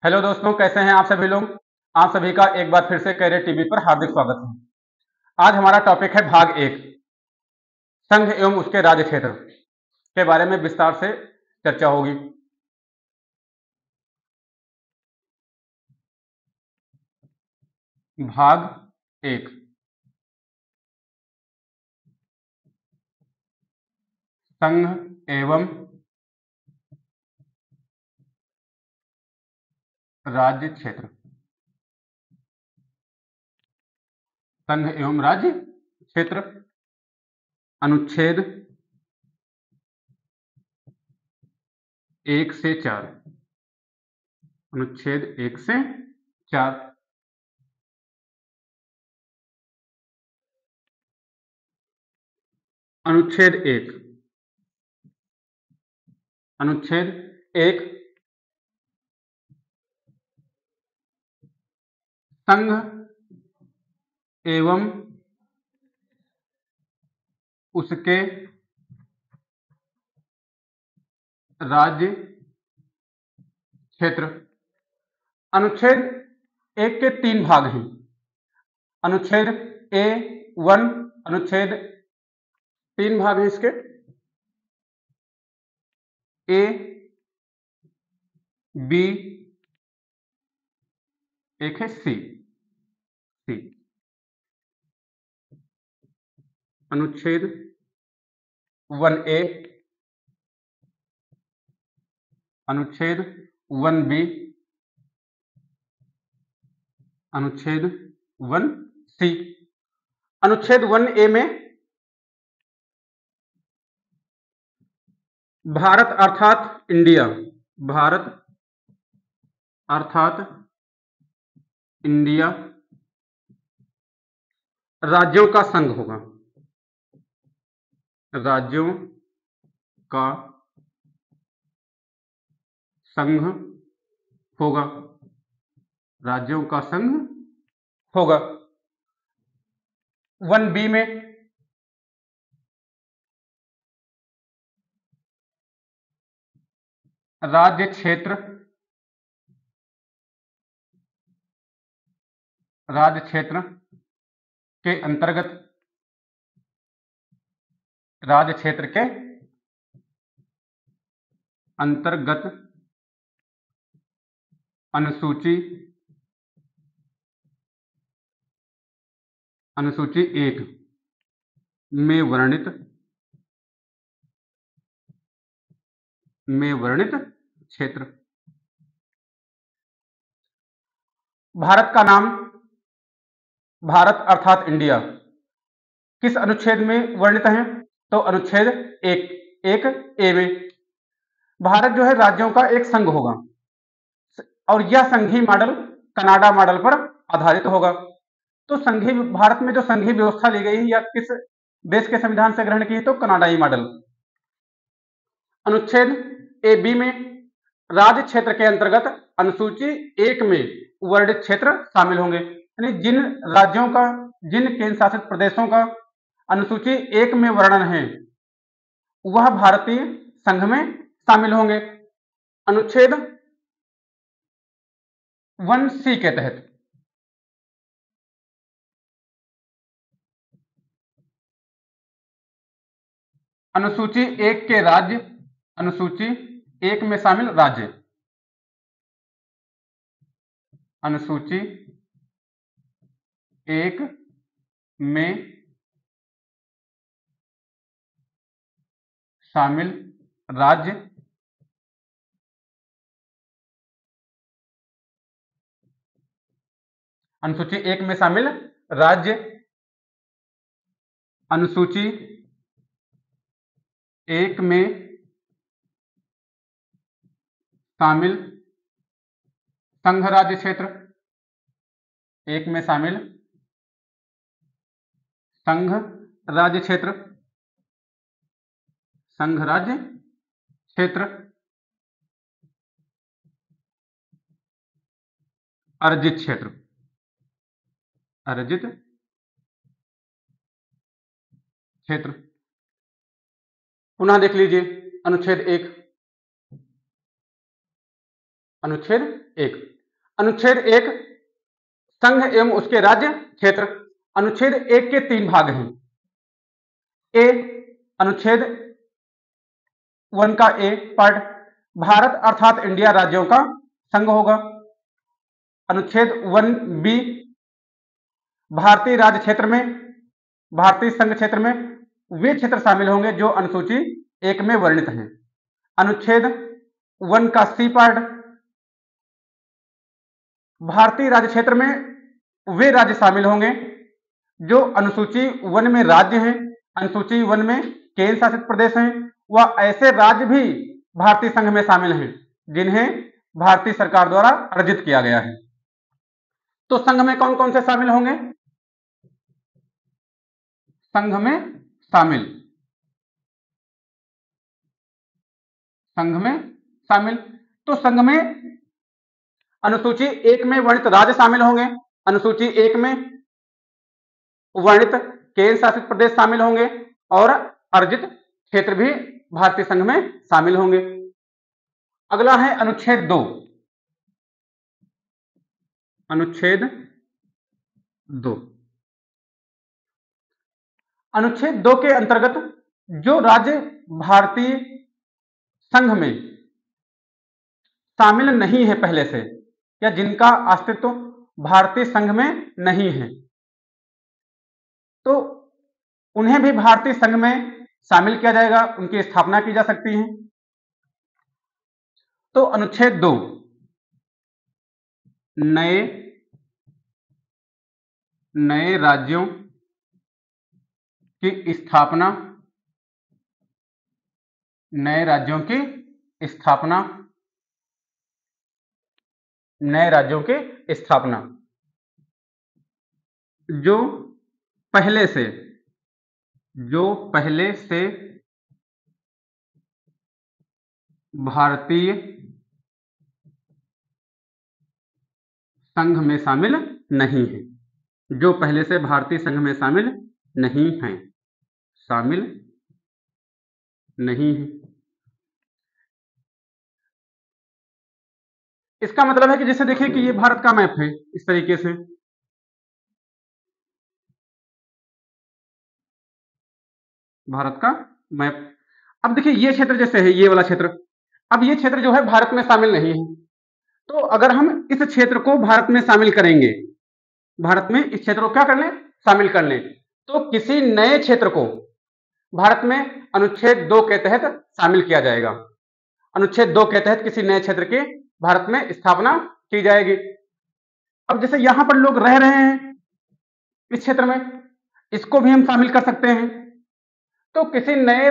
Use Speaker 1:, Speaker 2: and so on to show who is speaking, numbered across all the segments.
Speaker 1: Hello दोस्तों, कैसे हैं आप सभी लोग। आप सभी का एक बार फिर से कैरियर टीवी पर हार्दिक स्वागत है। आज हमारा टॉपिक है भाग एक, संघ एवं उसके राज्य क्षेत्र के बारे में विस्तार से चर्चा होगी। भाग एक, संघ एवं राज्य क्षेत्र। संघ एवं राज्य क्षेत्र। अनुच्छेद 1 से 4। अनुच्छेद 1 से 4। अनुच्छेद 1। अनुच्छेद 1, संघ एवं उसके राज्य क्षेत्र। अनुच्छेद 1 के 3 भाग हैं। अनुच्छेद A1। अनुच्छेद 3 भाग हैं इसके। A, B, एक है C। अनुच्छेद 1A, अनुच्छेद 1B, अनुच्छेद 1C। अनुच्छेद 1A में भारत अर्थात इंडिया, भारत अर्थात इंडिया राज्यों का संघ होगा। राज्यों का संघ होगा। राज्यों का संघ होगा। 1B में राज्य क्षेत्र, राज्य क्षेत्र के अंतर्गत, राज्य क्षेत्र के अंतर्गत अनुसूची 1 में वर्णित क्षेत्र। भारत का नाम भारत अर्थात इंडिया किस अनुच्छेद में वर्णित है? तो अनुच्छेद 1 में भारत जो है राज्यों का एक संघ होगा और यह संघीय मॉडल कनाडा मॉडल पर आधारित होगा। तो संघीय भारत में जो संघीय व्यवस्था ली गई या किस देश के संविधान से ग्रहण की है? तो कनाडाई मॉडल। अनुच्छेद A-B में राज्य क्षेत्र के अंतर्गत अनुसूची 1 में वर्णित क्षेत्र शामिल होंगे, यानी जिन राज्यों का, जिन केंद्र शासित प्रदेशों का अनुसूची 1 में वर्णन है वह भारतीय संघ में शामिल होंगे। अनुच्छेद 1C के तहत अनुसूची 1 के राज्य, अनुसूची 1 में शामिल राज्य, अनुसूची 1 में शामिल राज्य अनुसूची 1 में शामिल राज्य, अनुसूची 1 में शामिल संघ राज्य क्षेत्र, 1 में शामिल संघ राज्य क्षेत्र, संघ राज्य क्षेत्र, अर्जित क्षेत्र, अर्जित क्षेत्र। पुनः देख लीजिए अनुच्छेद 1। अनुच्छेद एक। अनुच्छेद एक, संघ एवं उसके राज्य क्षेत्र। अनुच्छेद एक के 3 भाग हैं। ए, अनुच्छेद 1 का ए पार्ट, भारत अर्थात इंडिया राज्यों का संघ होगा। अनुच्छेद 1 बी, भारतीय राज्य क्षेत्र में, भारतीय संघ क्षेत्र में वे क्षेत्र शामिल होंगे जो अनुसूची 1 में वर्णित हैं। अनुच्छेद 1 का सी पार्ट, भारतीय राज्य क्षेत्र में वे राज्य शामिल होंगे जो अनुसूची 1 में राज्य हैं, अनुसूची 1 में केंद्र शासित प्रदेश हैं, व ऐसे राज्य भी भारतीय संघ में शामिल हैं जिन्हें भारतीय सरकार द्वारा अर्जित किया गया है। तो संघ में कौन कौन से शामिल होंगे? संघ में शामिल, संघ में शामिल, तो संघ में अनुसूची 1 में वर्णित राज्य शामिल होंगे, अनुसूची 1 में वर्णित केंद्र शासित प्रदेश शामिल होंगे और अर्जित क्षेत्र भी भारतीय संघ में शामिल होंगे। अगला है अनुच्छेद 2। अनुच्छेद 2, अनुच्छेद 2 के अंतर्गत जो राज्य भारतीय संघ में शामिल नहीं है पहले से, या जिनका अस्तित्व भारतीय संघ में नहीं है, तो उन्हें भी भारतीय संघ में शामिल किया जाएगा, उनकी स्थापना की जा सकती है। तो अनुच्छेद 2, नए राज्यों की स्थापना, नए राज्यों की स्थापना, नए राज्यों की स्थापना जो पहले से भारतीय संघ में शामिल नहीं है, जो पहले से भारतीय संघ में शामिल नहीं है, शामिल नहीं है। इसका मतलब है कि जैसे देखिए कि ये भारत का मैप है इस तरीके से, भारत का मैप। अब देखिए ये क्षेत्र जैसे है, ये वाला क्षेत्र, अब ये क्षेत्र जो है भारत में शामिल नहीं है, तो अगर हम इस क्षेत्र को भारत में शामिल करेंगे, भारत में इस क्षेत्र को क्या कर लें, शामिल कर लें, तो किसी नए क्षेत्र को भारत में अनुच्छेद 2 के तहत शामिल किया जाएगा। अनुच्छेद 2 के तहत किसी नए क्षेत्र की भारत में स्थापना की जाएगी। अब जैसे यहां पर लोग रह रहे हैं इस क्षेत्र में, इसको भी हम शामिल कर सकते हैं। तो किसी नए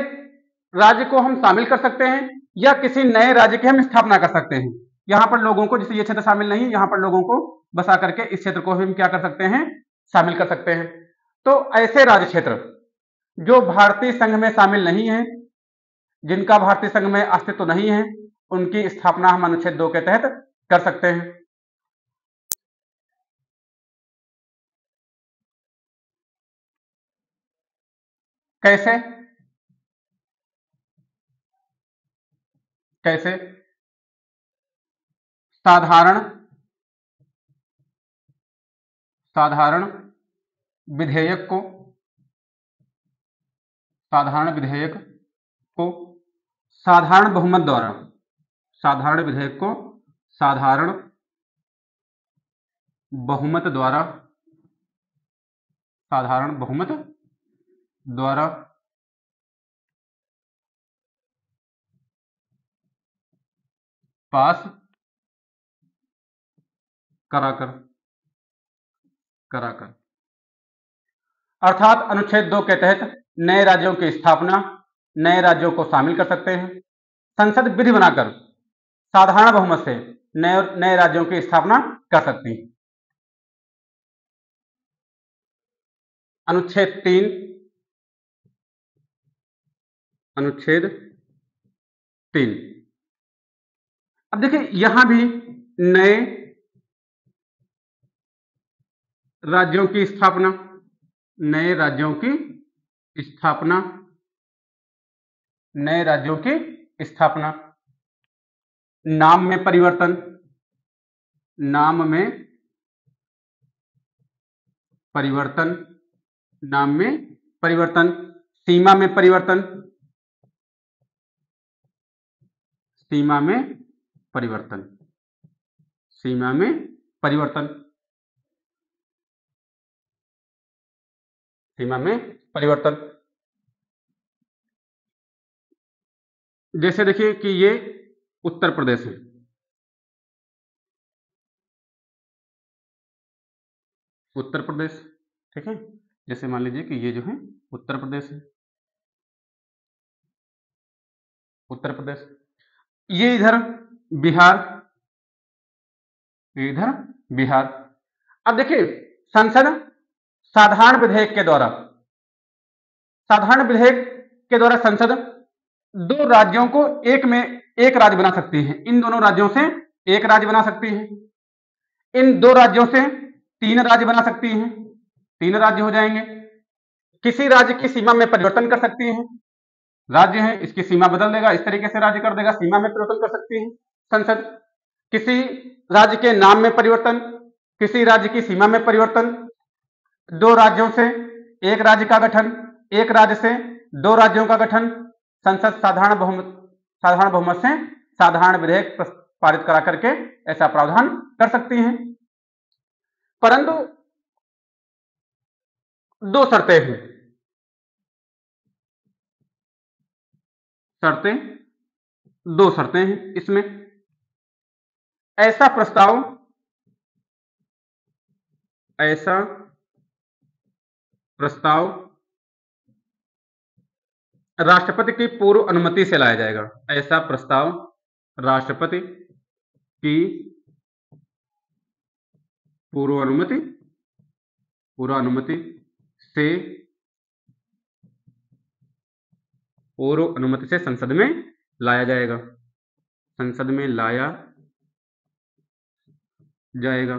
Speaker 1: राज्य को हम शामिल कर सकते हैं या किसी नए राज्य की हम स्थापना कर सकते हैं। यहां पर लोगों को, जैसे ये क्षेत्र शामिल नहीं है, यहां पर लोगों को बसा करके इस क्षेत्र को हम क्या कर सकते हैं, शामिल कर सकते हैं। तो ऐसे राज्य क्षेत्र जो भारतीय संघ में शामिल नहीं है, जिनका भारतीय संघ में अस्तित्व नहीं है, उनकी स्थापना हम अनुच्छेद 2 के तहत कर सकते हैं। कैसे? कैसे? साधारण विधेयक को, साधारण विधेयक को साधारण बहुमत द्वारा, साधारण विधेयक को साधारण बहुमत द्वारा, साधारण बहुमत द्वारा पास कराकर, अर्थात अनुच्छेद 2 के तहत नए राज्यों की स्थापना, नए राज्यों को शामिल कर सकते हैं। संसद विधि बनाकर साधारण बहुमत से नए राज्यों की स्थापना कर सकती है। अनुच्छेद 3, अनुच्छेद 3, अब देखिए यहां भी नए राज्यों की स्थापना, नए राज्यों की स्थापना, नए राज्यों की स्थापना, नाम में परिवर्तन, नाम में परिवर्तन, नाम में परिवर्तन, सीमा में परिवर्तन, सीमा में परिवर्तन, सीमा में परिवर्तन, सीमा में परिवर्तन। जैसे देखिए कि ये उत्तर प्रदेश है, उत्तर प्रदेश, ठीक है। जैसे मान लीजिए कि ये जो है उत्तर प्रदेश है, उत्तर प्रदेश। ये इधर बिहार, इधर बिहार। अब देखिए संसद साधारण विधेयक के द्वारा, साधारण विधेयक के द्वारा संसद दो राज्यों को एक राज्य बना सकती है। इन दोनों राज्यों से एक राज्य बना सकती है, इन दो राज्यों से तीन राज्य बना सकती है, तीन राज्य हो जाएंगे। किसी राज्य की सीमा में परिवर्तन कर सकती है, राज्य है इसकी सीमा बदल देगा, इस तरीके से राज्य कर देगा, सीमा में परिवर्तन कर सकती है संसद। किसी राज्य के नाम में परिवर्तन, किसी राज्य की सीमा में परिवर्तन, दो राज्यों से एक राज्य का गठन, एक राज्य से दो राज्यों का गठन, संसद साधारण बहुमत से साधारण विधेयक पारित करा करके ऐसा प्रावधान कर सकती है। परंतु दो शर्तें हैं, दो शर्तें हैं इसमें। ऐसा प्रस्ताव राष्ट्रपति की पूर्व अनुमति से लाया जाएगा। ऐसा प्रस्ताव राष्ट्रपति की पूर्व अनुमति से संसद में लाया जाएगा, संसद में लाया जाएगा।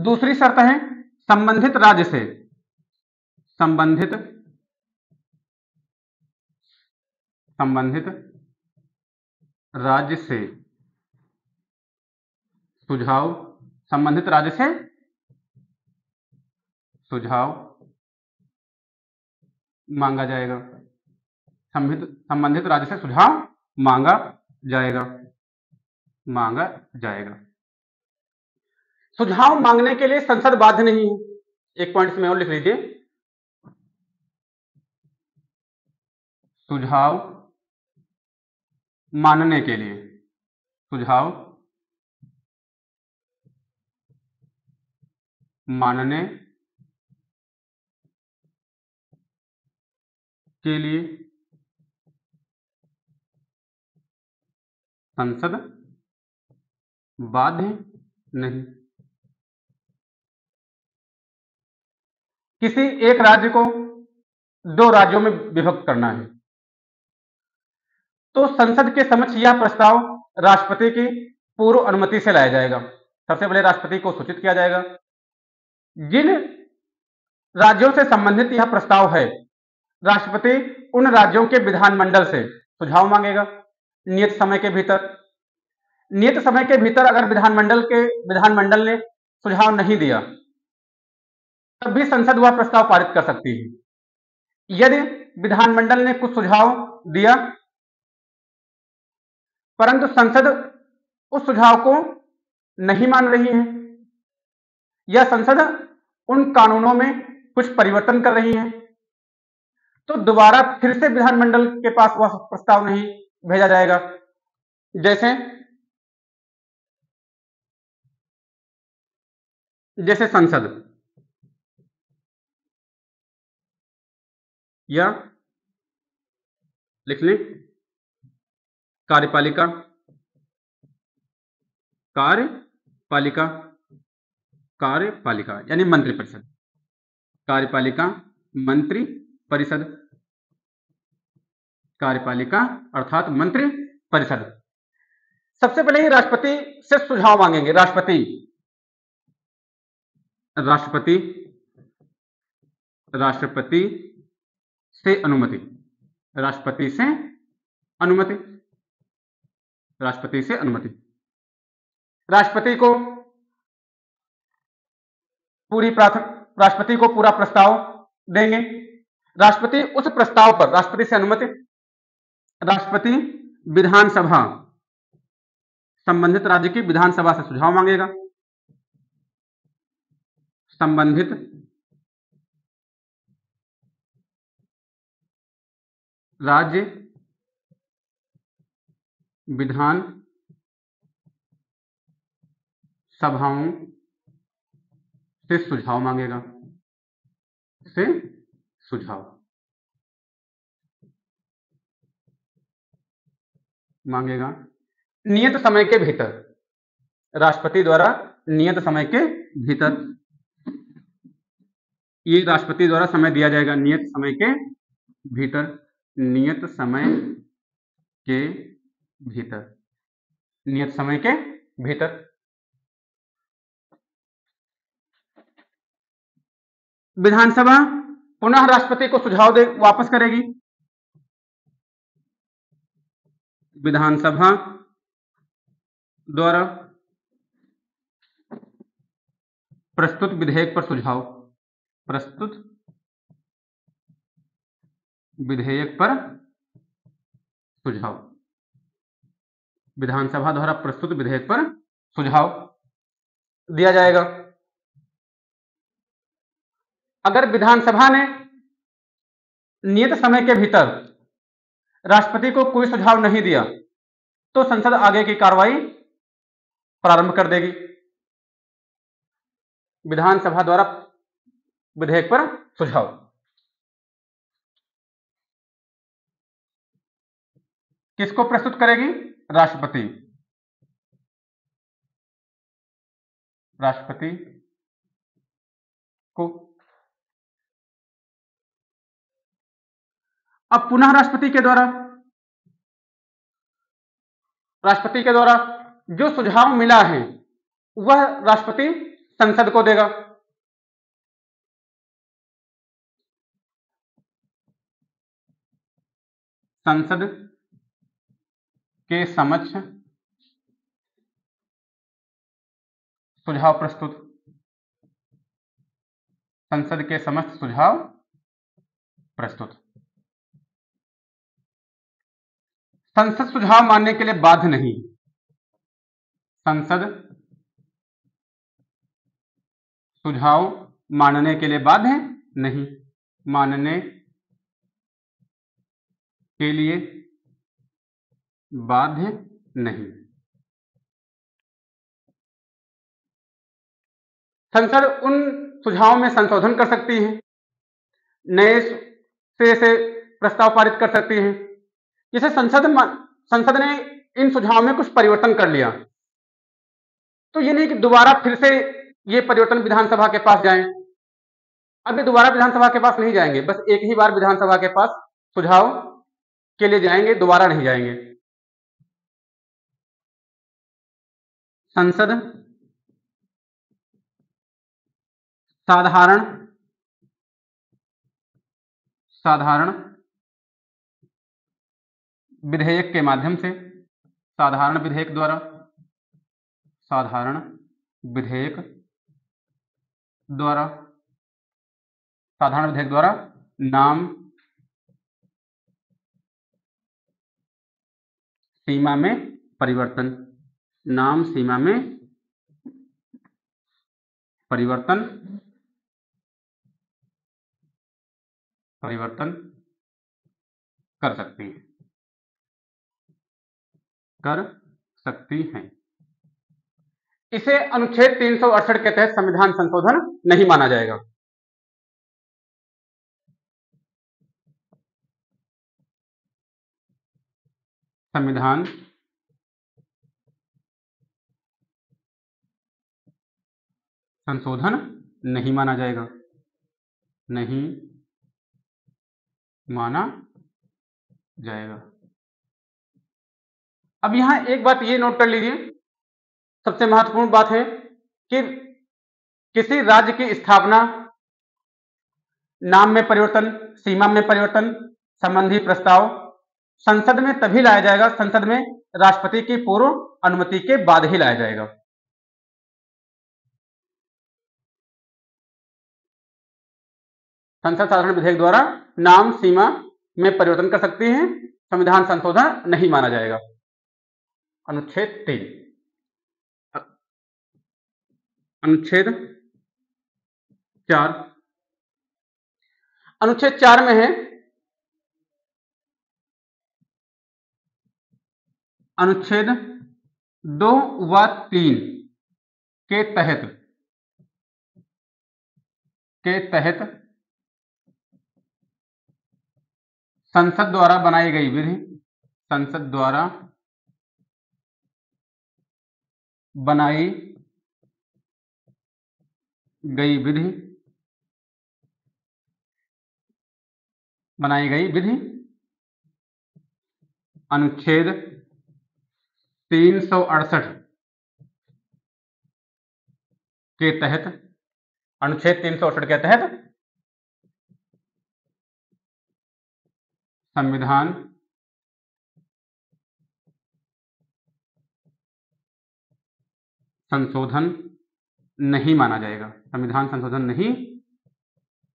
Speaker 1: दूसरी शर्त है संबंधित राज्य से सुझाव, संबंधित राज्य से सुझाव मांगा जाएगा, संबंधित राज्य से सुझाव मांगा जाएगा। सुझाव मांगने के लिए संसद बाध्य नहीं है। एक पॉइंट इसमें और लिख लीजिए, सुझाव मानने के लिए, सुझाव मानने के लिए संसद बाध्य नहीं। किसी एक राज्य को दो राज्यों में विभक्त करना है तो संसद के समक्ष यह प्रस्ताव राष्ट्रपति की पूर्व अनुमति से लाया जाएगा। सबसे पहले राष्ट्रपति को सूचित किया जाएगा। जिन राज्यों से संबंधित यह प्रस्ताव है, राष्ट्रपति उन राज्यों के विधानमंडल से सुझाव मांगेगा नियत समय के भीतर। नियत समय के भीतर अगर विधानमंडल ने सुझाव नहीं दिया तब भी संसद वह प्रस्ताव पारित कर सकती है। यदि विधानमंडल ने कुछ सुझाव दिया परंतु संसद उस सुझाव को नहीं मान रही है या संसद उन कानूनों में कुछ परिवर्तन कर रही है तो दोबारा फिर से विधानमंडल के पास वह प्रस्ताव नहीं भेजा जाएगा। जैसे संसद या लिख लें कार्यपालिका यानी मंत्रिपरिषद, कार्यपालिका मंत्री परिषद, कार्यपालिका अर्थात मंत्री परिषद। सबसे पहले ही राष्ट्रपति से सुझाव मांगेंगे। राष्ट्रपति से अनुमति, राष्ट्रपति से अनुमति। राष्ट्रपति को राष्ट्रपति को पूरा प्रस्ताव देंगे। राष्ट्रपति उस प्रस्ताव पर राष्ट्रपति से अनुमति, राष्ट्रपति विधानसभा, संबंधित राज्य की विधानसभा से सुझाव मांगेगा। संबंधित राज्य विधान सभाओं से सुझाव मांगेगा, से सुझाव मांगेगा नियत समय के भीतर, राष्ट्रपति द्वारा नियत समय के भीतर। ये राष्ट्रपति द्वारा समय दिया जाएगा नियत समय के भीतर, नियत समय के भीतर, नियत समय के भीतर। विधानसभा पुनः राष्ट्रपति को सुझाव दे वापस करेगी। विधानसभा द्वारा प्रस्तुत विधेयक पर सुझाव, प्रस्तुत विधेयक पर सुझाव, विधानसभा द्वारा प्रस्तुत विधेयक पर सुझाव दिया जाएगा। अगर विधानसभा ने नियत समय के भीतर राष्ट्रपति को कोई सुझाव नहीं दिया तो संसद आगे की कार्रवाई प्रारंभ कर देगी। विधानसभा द्वारा विधेयक पर सुझाव, किसको प्रस्तुत करेगी? राष्ट्रपति, राष्ट्रपति को। अब पुनः राष्ट्रपति के द्वारा जो सुझाव मिला है वह राष्ट्रपति संसद को देगा। संसद के समक्ष सुझाव प्रस्तुत, संसद के समक्ष सुझाव प्रस्तुत। संसद सुझाव मानने के लिए बाध्य नहीं, संसद सुझाव मानने के लिए बाध्य नहीं, मानने के लिए बाध्य नहीं। संसद उन सुझावों में संशोधन कर सकती है, नए से प्रस्ताव पारित कर सकती है। जैसे संसद ने इन सुझावों में कुछ परिवर्तन कर लिया तो ये नहीं कि दोबारा फिर से ये परिवर्तन विधानसभा के पास जाएं। अब ये दोबारा विधानसभा के पास नहीं जाएंगे, बस एक ही बार विधानसभा के पास सुझाव के लिए जाएंगे, दोबारा नहीं जाएंगे। संसद साधारण विधेयक के माध्यम से, साधारण विधेयक द्वारा नाम सीमा में परिवर्तन, नाम सीमा में परिवर्तन कर सकती हैं। इसे अनुच्छेद 368 के तहत संविधान संशोधन नहीं माना जाएगा। संविधान संशोधन नहीं माना जाएगा, नहीं माना जाएगा। अब यहां एक बात ये नोट कर लीजिए, सबसे महत्वपूर्ण बात है कि किसी राज्य की स्थापना, नाम में परिवर्तन, सीमा में परिवर्तन संबंधी प्रस्ताव संसद में तभी लाया जाएगा, संसद में राष्ट्रपति की पूर्व अनुमति के बाद ही लाया जाएगा। संसद साधारण विधेयक द्वारा नाम सीमा में परिवर्तन कर सकती है, संविधान संशोधन नहीं माना जाएगा। अनुच्छेद 3, अनुच्छेद 4, अनुच्छेद 4 में है अनुच्छेद 2 व 3 के तहत संसद द्वारा बनाई गई विधि, संसद द्वारा बनाई गई विधि अनुच्छेद 368 के तहत, अनुच्छेद 368 के तहत संविधान संशोधन नहीं माना जाएगा, संविधान संशोधन नहीं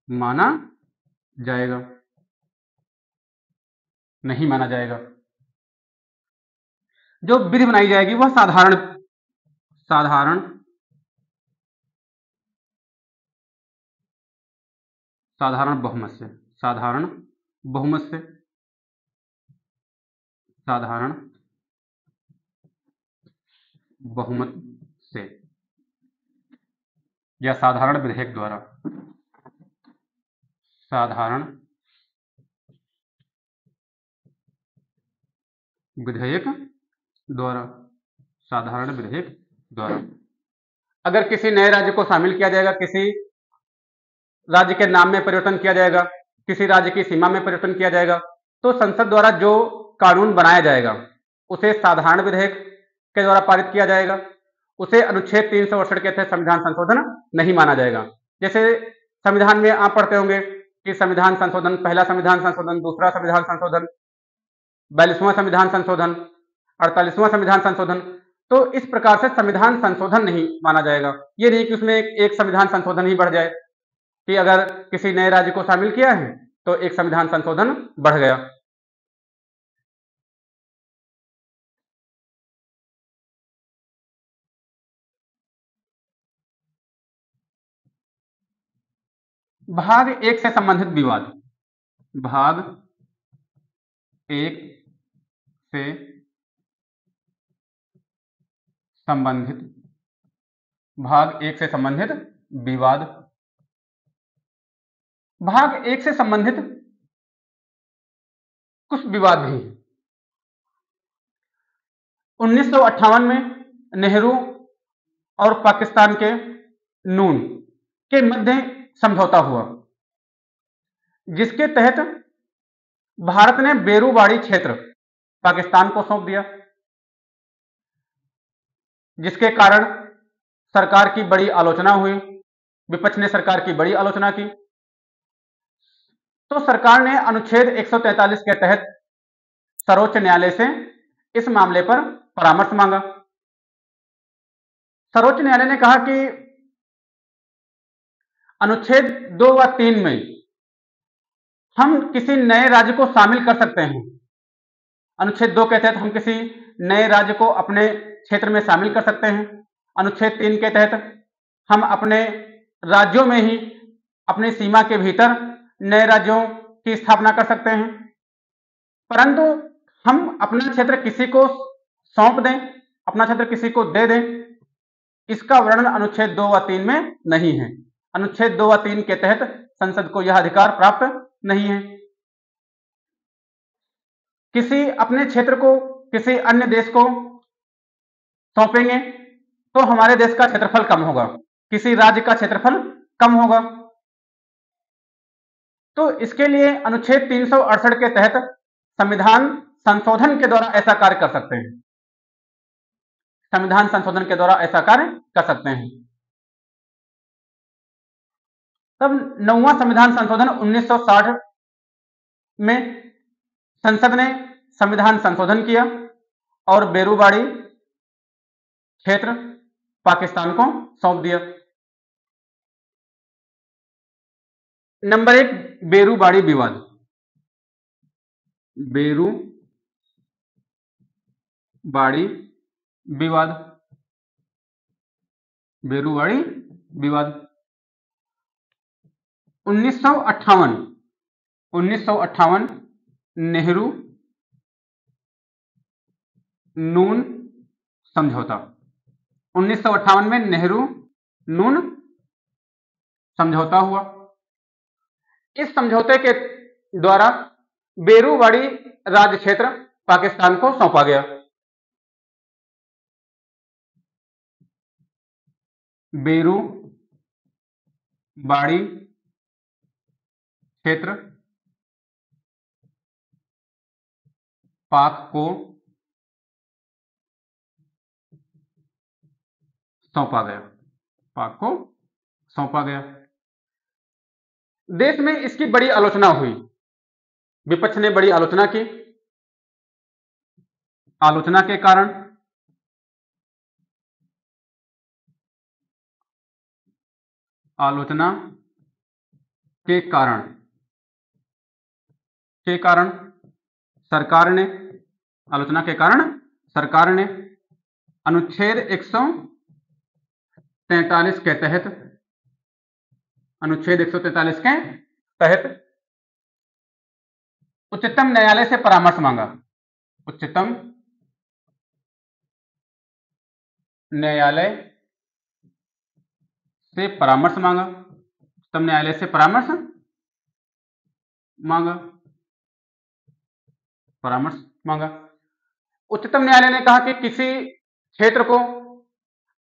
Speaker 1: माना जाएगा, नहीं माना जाएगा। जो विधि बनाई जाएगी वह साधारण बहुमत से, साधारण बहुमत से या साधारण विधेयक द्वारा, साधारण विधेयक द्वारा। अगर किसी नए राज्य को शामिल किया जाएगा, किसी राज्य के नाम में परिवर्तन किया जाएगा, किसी राज्य की सीमा में परिवर्तन किया जाएगा, तो संसद द्वारा जो कानून बनाया जाएगा उसे साधारण विधेयक के द्वारा पारित किया जाएगा, उसे अनुच्छेद 368 के तहत संविधान संशोधन नहीं माना जाएगा। जैसे संविधान में आप पढ़ते होंगे कि संविधान संशोधन, पहला संविधान संशोधन, दूसरा संविधान संशोधन, 42वां संविधान संशोधन, 48वां संविधान संशोधन। तो इस प्रकार से संविधान संशोधन नहीं माना जाएगा। ये नहीं कि उसमें एक संविधान संशोधन ही बढ़ जाए कि अगर किसी नए राज्य को शामिल किया है तो एक संविधान संशोधन बढ़ गया। भाग 1 से संबंधित विवाद, भाग 1 से संबंधित विवाद, भाग 1 से संबंधित कुछ विवाद भी। 1958 में नेहरू और पाकिस्तान के नून के मध्य समझौता हुआ, जिसके तहत भारत ने बेरूबाड़ी क्षेत्र पाकिस्तान को सौंप दिया, जिसके कारण सरकार की बड़ी आलोचना हुई, विपक्ष ने सरकार की बड़ी आलोचना की। तो सरकार ने अनुच्छेद 143 के तहत सर्वोच्च न्यायालय से इस मामले पर परामर्श मांगा। सर्वोच्च न्यायालय ने कहा कि अनुच्छेद 2 व 3 में हम किसी नए राज्य को शामिल कर सकते हैं। अनुच्छेद 2 के तहत हम किसी नए राज्य को अपने क्षेत्र में शामिल कर सकते हैं। अनुच्छेद 3 के तहत हम अपने राज्यों में ही अपनी सीमा के भीतर नए राज्यों की स्थापना कर सकते हैं, परंतु हम अपना क्षेत्र किसी को सौंप दें, अपना क्षेत्र किसी को दे दें, इसका वर्णन अनुच्छेद 2 व 3 में नहीं है। अनुच्छेद 2 व 3 के तहत संसद को यह अधिकार प्राप्त नहीं है। किसी अपने क्षेत्र को किसी अन्य देश को सौंपेंगे तो हमारे देश का क्षेत्रफल कम होगा, किसी राज्य का क्षेत्रफल कम होगा। तो इसके लिए अनुच्छेद 368 के तहत संविधान संशोधन के द्वारा ऐसा कार्य कर सकते हैं, संविधान संशोधन के द्वारा ऐसा कार्य कर सकते हैं। तब 9वां संविधान संशोधन 1960 में संसद ने संविधान संशोधन किया और बेरूबाड़ी क्षेत्र पाकिस्तान को सौंप दिया। नंबर 1, बेरूबाड़ी विवाद। बेरूबाड़ी विवाद। बेरूबाड़ी विवाद 1958 नेहरू नून समझौता। 1958 में नेहरू नून समझौता हुआ। इस समझौते के द्वारा बेरूबाड़ी राज्य क्षेत्र पाकिस्तान को सौंपा गया। बेरूबाड़ी क्षेत्र पाक को सौंपा गया। पाक को सौंपा गया। देश में इसकी बड़ी आलोचना हुई। विपक्ष ने बड़ी आलोचना की। आलोचना के कारण सरकार ने अनुच्छेद 143 के तहत उच्चतम न्यायालय से परामर्श मांगा। उच्चतम न्यायालय से परामर्श मांगा। उच्चतम न्यायालय से परामर्श मांगा। उच्चतम न्यायालय ने कहा कि किसी क्षेत्र को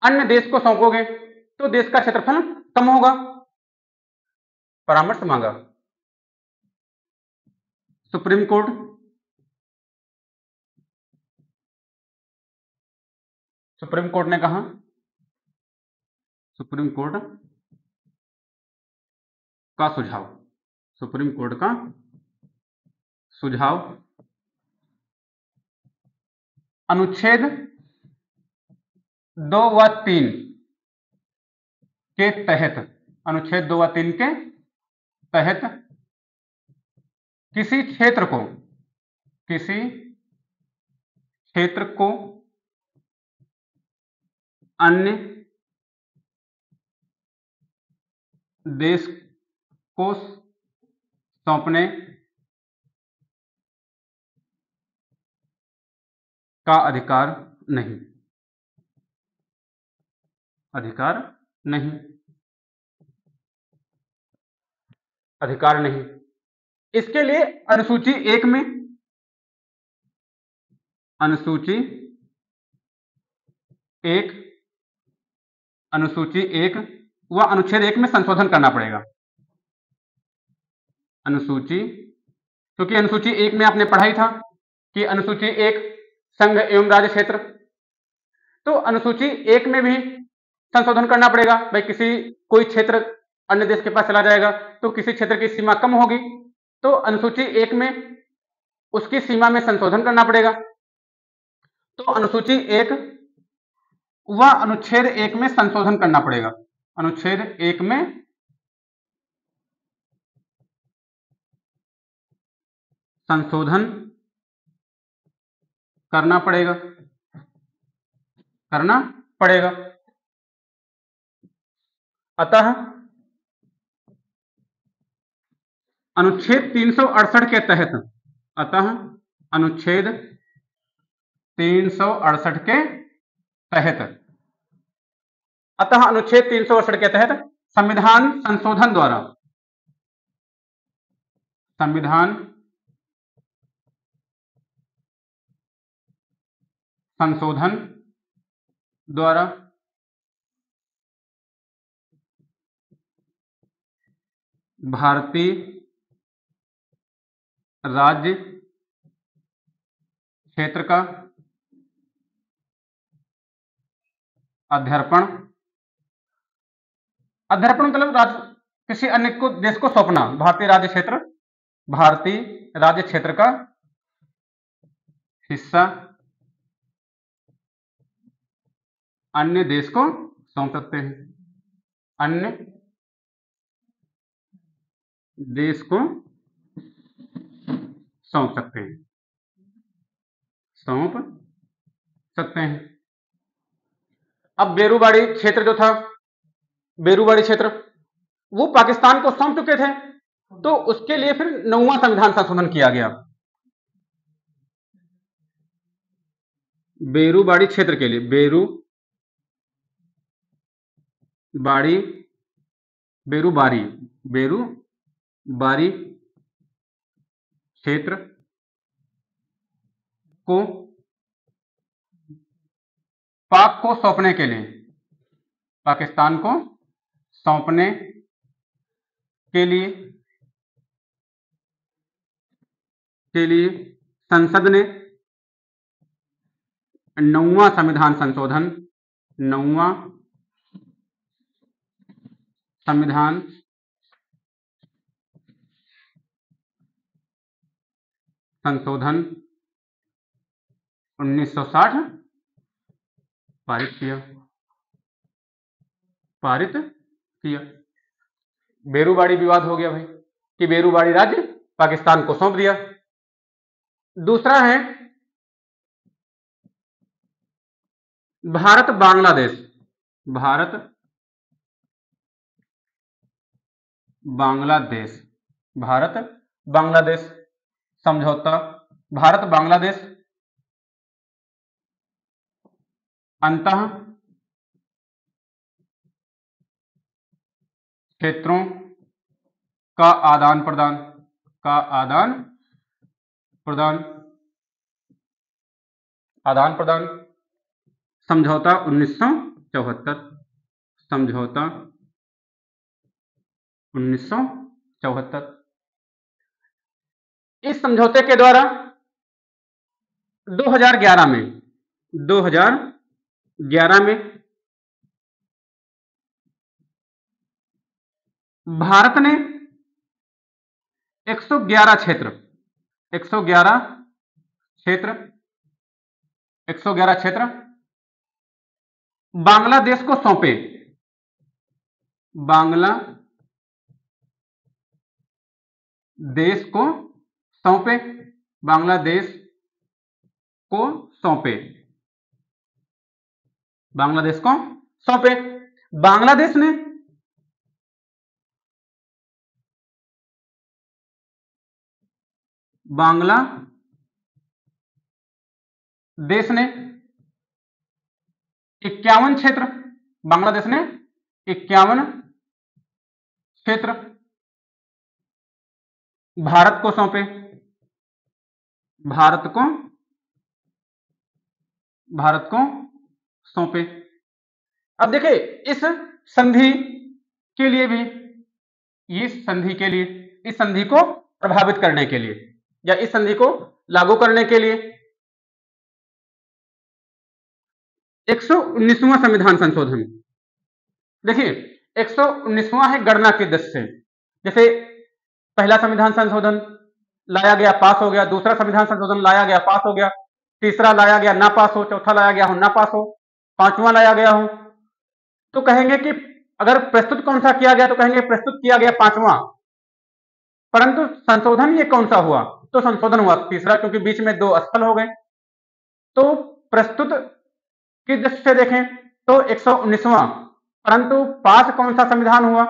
Speaker 1: अन्य देश को सौंपोगे तो देश का क्षेत्रफल कम होगा। परामर्श मांगा। सुप्रीम कोर्ट ने कहा, सुप्रीम कोर्ट का सुझाव अनुच्छेद 2 व 3 के तहत किसी क्षेत्र को अन्य देश को सौंपने का अधिकार नहीं। इसके लिए अनुसूची 1 व अनुच्छेद 1 में संशोधन करना पड़ेगा। क्योंकि अनुसूची 1 में आपने पढ़ा ही था कि अनुसूची 1 संघ एवं राज्य क्षेत्र, तो अनुसूची 1 में भी संशोधन करना पड़ेगा। भाई कोई क्षेत्र अन्य देश के पास चला जाएगा तो किसी क्षेत्र की सीमा कम होगी, तो अनुसूची 1 में उसकी सीमा में संशोधन करना पड़ेगा। तो अनुसूची 1 व अनुच्छेद 1 में संशोधन करना पड़ेगा। अनुच्छेद 1 में संशोधन करना पड़ेगा। अतः अनुच्छेद 368 के तहत संविधान संशोधन द्वारा भारतीय राज्य क्षेत्र का अध्यर्पण मतलब किसी अन्य देश को सौंपना। भारतीय राज्य क्षेत्र का हिस्सा अन्य देश को सौंप सकते हैं। अन्य देश को सौंप सकते हैं, सौंप सकते हैं। अब बेरूबाड़ी क्षेत्र जो था, बेरूबाड़ी क्षेत्र, वो पाकिस्तान को सौंप चुके थे, तो उसके लिए फिर 9वां संविधान संशोधन किया गया। बेरूबाड़ी क्षेत्र के लिए, बेरूबाड़ी क्षेत्र को पाक को सौंपने के लिए, पाकिस्तान को सौंपने के लिए संसद ने 9वां संविधान संशोधन, 9वां संविधान संशोधन 1960 पारित किया। बेरूबाड़ी विवाद हो गया भाई कि बेरूबाड़ी राज्य पाकिस्तान को सौंप दिया। दूसरा है भारत बांग्लादेश, भारत बांग्लादेश समझौता, भारत बांग्लादेश अंतः क्षेत्रों का आदान प्रदान समझौता 1974, समझौता 1974। इस समझौते के द्वारा 2011 में भारत ने 111 क्षेत्र बांग्लादेश को सौंपे, बांग्लादेश को सौंपे। बांग्लादेश ने 51 क्षेत्र, बांग्लादेश ने 51 क्षेत्र भारत को सौंपे, अब देखिए इस संधि को प्रभावित करने के लिए या इस संधि को लागू करने के लिए 119वां संविधान संशोधन, देखिए 119वां है गणना की दृष्टि से। जैसे पहला संविधान संशोधन लाया गया, पास हो गया, दूसरा संविधान संशोधन लाया गया, पास हो गया, तीसरा लाया गया, ना पास हो, चौथा लाया गया हो, ना पास हो, पांचवा लाया गया हो, तो कहेंगे कि अगर प्रस्तुत कौन सा किया गया तो कहेंगे प्रस्तुत किया गया पांचवा, परंतु संशोधन ये कौन सा हुआ तो संशोधन हुआ तीसरा, क्योंकि बीच में 2 स्थल हो गए। तो प्रस्तुत की दृष्टि से देखें तो 119वां, परंतु पास कौन सा संविधान हुआ,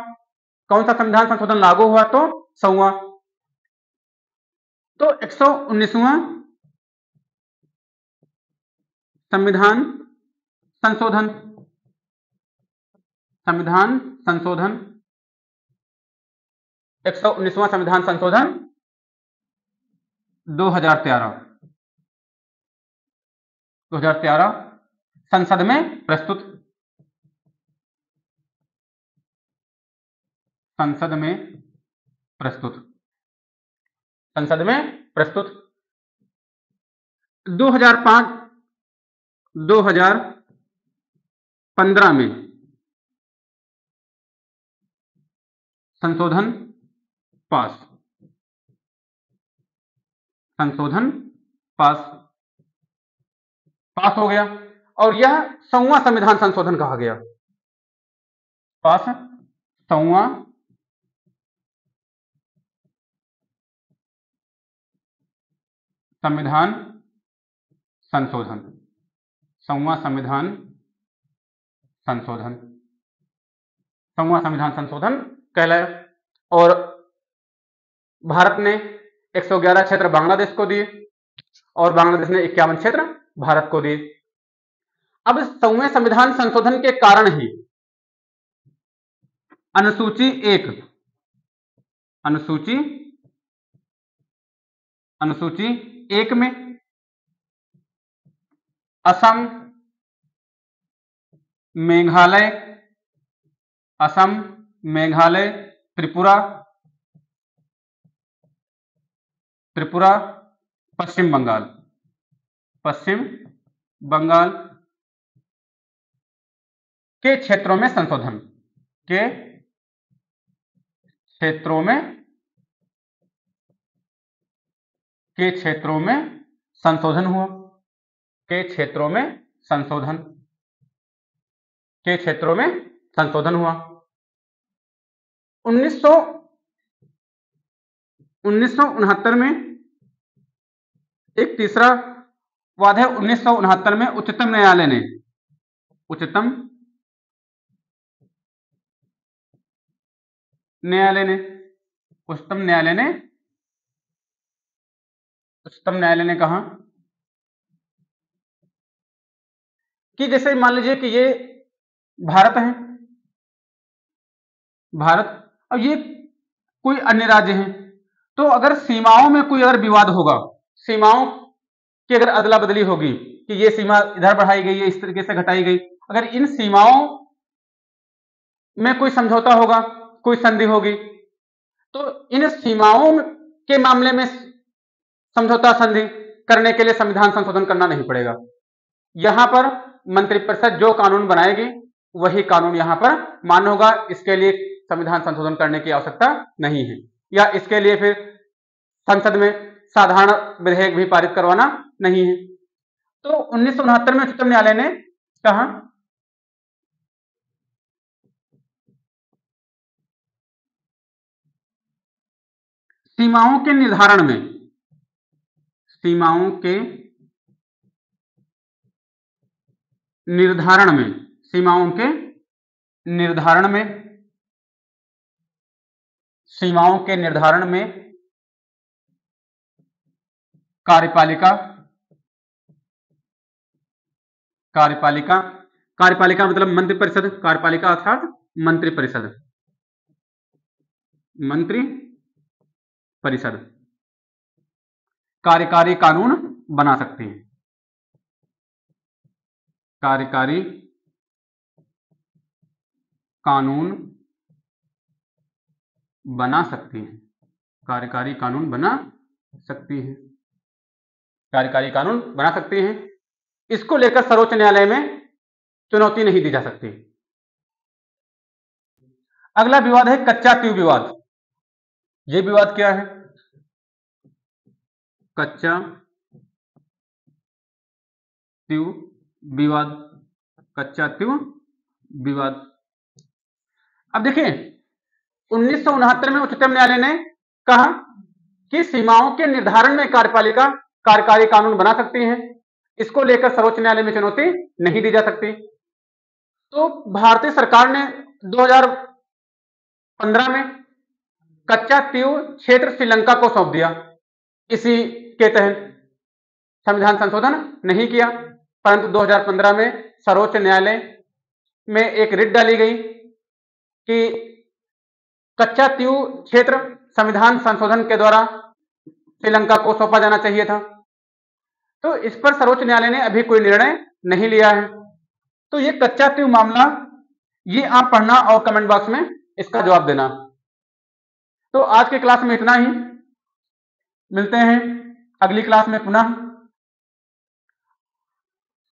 Speaker 1: कौन सा संविधान संशोधन लागू हुआ तो 100वां। तो 119वां संविधान संशोधन 119वां संविधान संशोधन 2013 संसद में प्रस्तुत, संसद में प्रस्तुत 2015 में संशोधन पास हो गया और यह 100वां संविधान संशोधन कहा गया। पास 100वां संविधान संशोधन, 100वां संविधान संशोधन, 100वां संविधान संशोधन कहलाया। और भारत ने 111 क्षेत्र बांग्लादेश को दिए और बांग्लादेश ने 51 क्षेत्र भारत को दिए। अब 100वें संविधान संशोधन के कारण ही अनुसूची एक में असम, मेघालय, त्रिपुरा, पश्चिम बंगाल के क्षेत्रों में संशोधन हुआ। 1969 में एक तीसरा वाद है। 1969 में उच्चतम न्यायालय ने कहा कि जैसे मान लीजिए कि ये भारत है, और ये कोई अन्य राज्य है, तो अगर सीमाओं में कोई अगर विवाद होगा, सीमाओं की अगर अदला बदली होगी कि ये सीमा इधर बढ़ाई गई है, इस तरीके से घटाई गई, अगर इन सीमाओं में कोई समझौता होगा, कोई संधि होगी, तो इन सीमाओं के मामले में समझौता संधि करने के लिए संविधान संशोधन करना नहीं पड़ेगा। यहां पर मंत्रिपरिषद जो कानून बनाएगी वही कानून यहां पर मान्य होगा। इसके लिए संविधान संशोधन करने की आवश्यकता नहीं है, या इसके लिए फिर संसद में साधारण विधेयक भी पारित करवाना नहीं है। तो 1969 में उच्चतम न्यायालय ने कहा सीमाओं के निर्धारण में कार्यपालिका मतलब मंत्रिपरिषद, कार्यपालिका अर्थात मंत्रिपरिषद कार्यकारी कानून बना सकते हैं। कार्यकारी कानून बना सकती हैं। इसको लेकर सर्वोच्च न्यायालय में चुनौती नहीं दी जा सकती। अगला विवाद है कच्चा तीव विवाद। ये विवाद क्या है? कच्चा तीव विवाद। अब देखिए 1969 में उच्चतम न्यायालय ने कहा कि सीमाओं के निर्धारण में कार्यपालिका कार्यकारी कानून बना सकती है। इसको लेकर सर्वोच्च न्यायालय में चुनौती नहीं दी जा सकती। तो भारतीय सरकार ने 2015 में कच्चा तीव क्षेत्र श्रीलंका को सौंप दिया। इसी के तहत संविधान संशोधन नहीं किया, परंतु 2015 में सर्वोच्च न्यायालय में एक रिट डाली गई कि कच्चा तीव क्षेत्र संविधान संशोधन के द्वारा श्रीलंका को सौंपा जाना चाहिए था। तो इस पर सर्वोच्च न्यायालय ने अभी कोई निर्णय नहीं लिया है। तो ये कच्चा तीव मामला, ये आप पढ़ना और कमेंट बॉक्स में इसका जवाब देना। तो आज के क्लास में इतना ही। मिलते हैं अगली क्लास में पुनः।